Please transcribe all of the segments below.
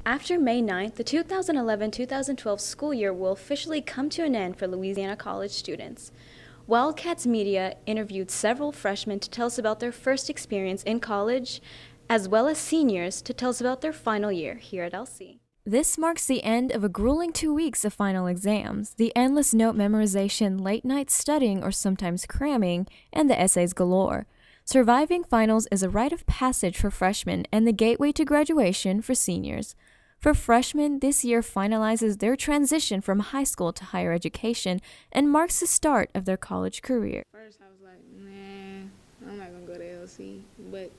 After May 9th, the 2011-2012 school year will officially come to an end for Louisiana college students. Wildcats Media interviewed several freshmen to tell us about their first experience in college, as well as seniors to tell us about their final year here at LC. This marks the end of a grueling 2 weeks of final exams, the endless note memorization, late night studying or sometimes cramming, and the essays galore. Surviving finals is a rite of passage for freshmen and the gateway to graduation for seniors. For freshmen, this year finalizes their transition from high school to higher education and marks the start of their college career. First, I was like, nah, I'm not going to go to LC. But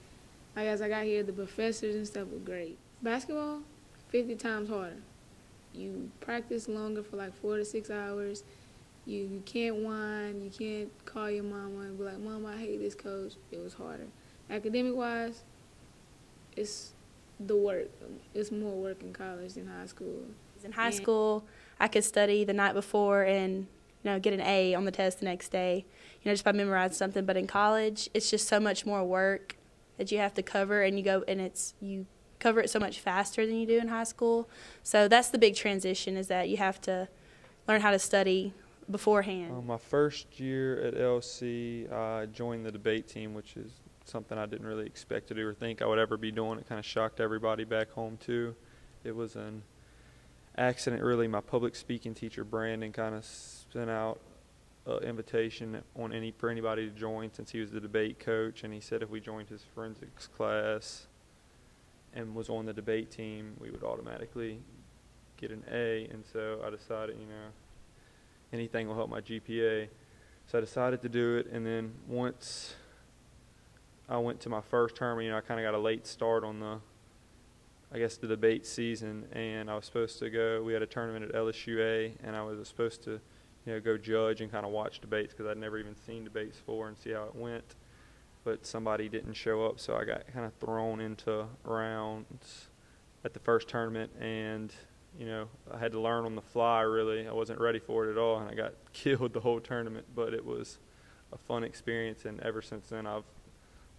as I got here, the professors and stuff were great. Basketball, 50 times harder. You practice longer for like 4 to 6 hours. You can't whine. You can't call your mama and be like, Mom, I hate this coach. It was harder. Academic-wise, it's the work. It's more work in college than high school. In high school, I could study the night before and get an A on the test the next day, just by memorizing something. But in college, it's just so much more work that you have to cover, and you cover it so much faster than you do in high school. So that's the big transition, is that you have to learn how to study beforehand. My first year at LC, I joined the debate team, which is something I didn't really expect to do or think I would ever be doing. It kind of shocked everybody back home too. It was an accident, really. My public speaking teacher, Brandon, kind of sent out an invitation for anybody to join, since he was the debate coach, and he said if we joined his forensics class and was on the debate team, we would automatically get an A. And so I decided, anything will help my GPA. So I decided to do it, and then once I went to my first term, I kind of got a late start on the debate season, and I was supposed to go. We had a tournament at LSUA, and I was supposed to, go judge and kind of watch debates, because I'd never even seen debates before, and see how it went. But somebody didn't show up, so I got kind of thrown into rounds at the first tournament, and I had to learn on the fly, really. I wasn't ready for it at all, and I got killed the whole tournament. But it was a fun experience, and ever since then I've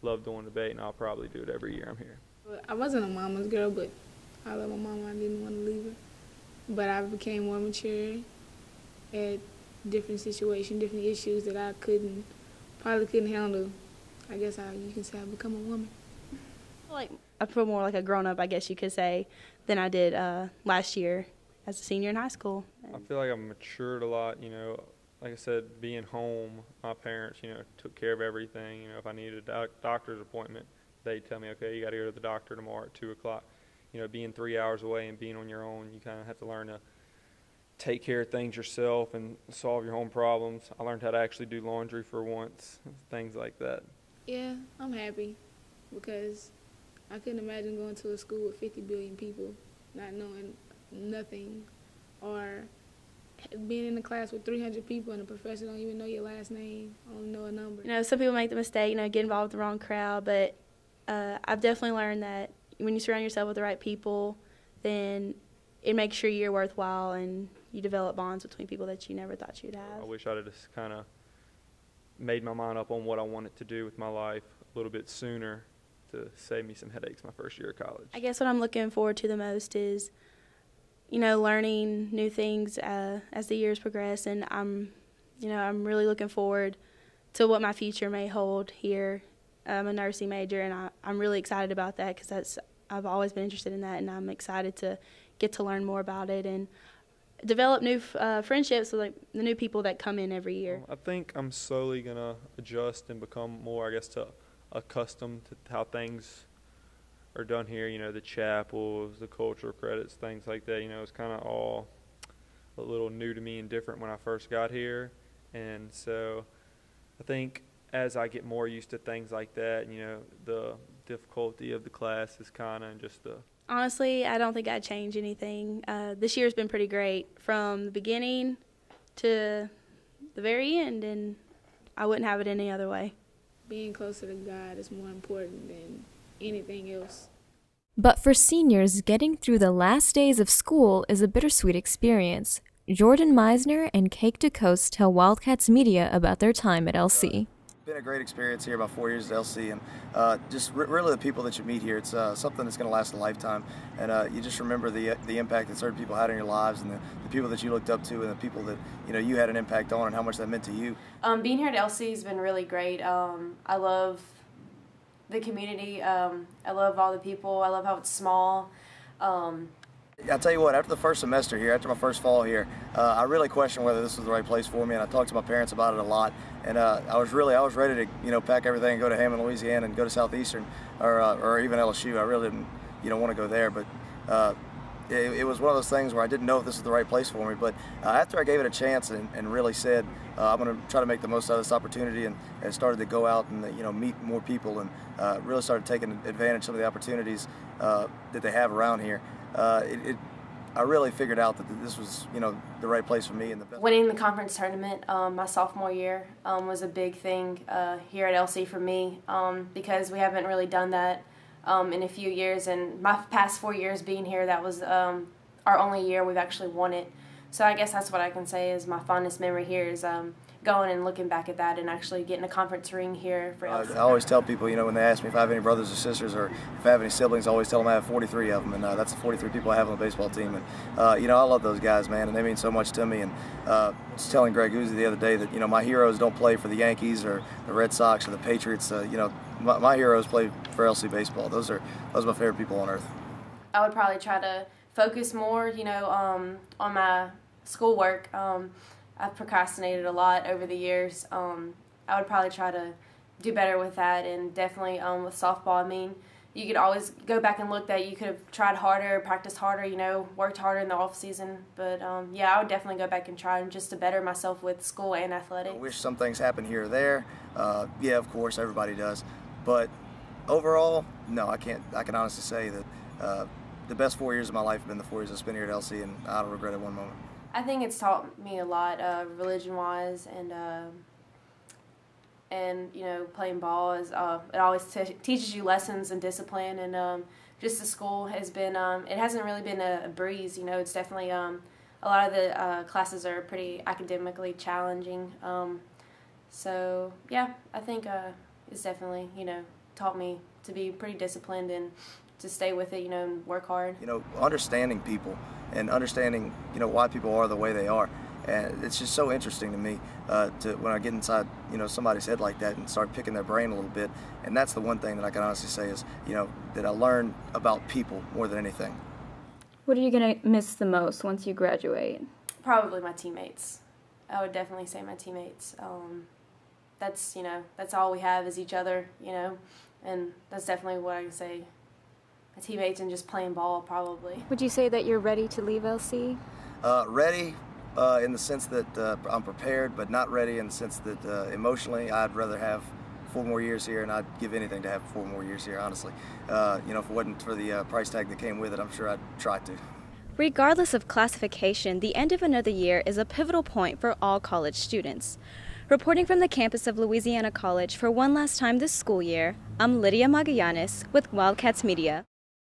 loved doing debate, and I'll probably do it every year I'm here. I wasn't a mama's girl, but I love my mama. I didn't want to leave her. But I became more mature at different situations, different issues that I probably couldn't handle. I guess you can say I've become a woman. I feel more like a grown-up, I guess you could say, than I did last year as a senior in high school. I feel like I've matured a lot. Like I said, being home, my parents, took care of everything. If I needed a doctor's appointment, they'd tell me, okay, you got to go to the doctor tomorrow at 2 o'clock. Being 3 hours away and being on your own, you kind of have to learn to take care of things yourself and solve your own problems. I learned how to actually do laundry for once, things like that. Yeah, I'm happy, because I couldn't imagine going to a school with 50 billion people, not knowing nothing, or being in a class with 300 people and the professor don't even know your last name, only know a number. Some people make the mistake, get involved with the wrong crowd, but I've definitely learned that when you surround yourself with the right people, then it makes sure you're worthwhile and you develop bonds between people that you never thought you'd have. I wish I'd have just kind of made my mind up on what I wanted to do with my life a little bit sooner to save me some headaches my first year of college. I guess what I'm looking forward to the most is learning new things as the years progress, and I'm really looking forward to what my future may hold here. I'm a nursing major, and I'm really excited about that, because I've always been interested in that, and I'm excited to get to learn more about it and develop new friendships with the new people that come in every year. I think I'm slowly going to adjust and become more, accustomed to how things are done here, the chapels, the cultural credits, things like that. It's kind of all a little new to me and different when I first got here. And so I think as I get more used to things like that, the difficulty of the class is kind of just the... Honestly, I don't think I'd change anything. This year's been pretty great from the beginning to the very end, and I wouldn't have it any other way. Being closer to God is more important than anything else. But for seniors, getting through the last days of school is a bittersweet experience. Jordan Meisner and Cake DeCoste tell Wildcats Media about their time at LC. Been a great experience here, about 4 years at LC, and just really the people that you meet here. It's something that's going to last a lifetime, and you just remember the impact that certain people had in your lives, and the people that you looked up to, and the people that you had an impact on, and how much that meant to you. Being here at LC has been really great. I love the community. I love all the people. I love how it's small. I'll tell you what, after the first semester here, after my first fall here, I really questioned whether this was the right place for me, and I talked to my parents about it a lot, and I was ready to pack everything and go to Hammond, Louisiana, and go to Southeastern or even LSU. I really didn't want to go there, but it was one of those things where I didn't know if this was the right place for me. But after I gave it a chance and really said I'm going to try to make the most out of this opportunity, and started to go out and meet more people, and really started taking advantage of some of the opportunities that they have around here. I really figured out that this was, the right place for me. And the best. Winning the conference tournament my sophomore year was a big thing here at LC for me because we haven't really done that in a few years. And my past 4 years being here, that was our only year we've actually won it. So I guess that's what I can say is my fondest memory here is going and looking back at that and actually getting a conference ring here for LC. I always tell people, when they ask me if I have any brothers or sisters or if I have any siblings, I always tell them I have 43 of them, and that's the 43 people I have on the baseball team. And I love those guys, man, and they mean so much to me. And I was telling Greg Uzi the other day that my heroes don't play for the Yankees or the Red Sox or the Patriots. My heroes play for LC baseball. Those are my favorite people on earth. I would probably try to focus more, on my schoolwork. I've procrastinated a lot over the years. I would probably try to do better with that, and definitely with softball. I mean, you could always go back and look that you could have tried harder, practiced harder, worked harder in the off season. But yeah, I would definitely go back and try just to better myself with school and athletics. I wish some things happened here or there. Yeah, of course, everybody does. But overall, no, I can't. I can honestly say that the best 4 years of my life have been the 4 years I spent here at LC, and I don't regret it one moment. I think it's taught me a lot, religion-wise, and playing ball is it always teaches you lessons and discipline, and just the school has been it hasn't really been a breeze. It's definitely a lot of the classes are pretty academically challenging. So yeah, I think it's definitely taught me to be pretty disciplined and to stay with it, and work hard. Understanding people and understanding, why people are the way they are. And it's just so interesting to me when I get inside, somebody's head like that and start picking their brain a little bit. And that's the one thing that I can honestly say is, that I learned about people more than anything. What are you going to miss the most once you graduate? Probably my teammates. I would definitely say my teammates. That's all we have is each other, and that's definitely what I can say. My teammates and just playing ball, probably. Would you say that you're ready to leave LC? Ready in the sense that I'm prepared, but not ready in the sense that emotionally I'd rather have 4 more years here, and I'd give anything to have 4 more years here, honestly. If it wasn't for the price tag that came with it, I'm sure I'd try to. Regardless of classification, the end of another year is a pivotal point for all college students. Reporting from the campus of Louisiana College for one last time this school year, I'm Lydia Magallanes with Wildcats Media.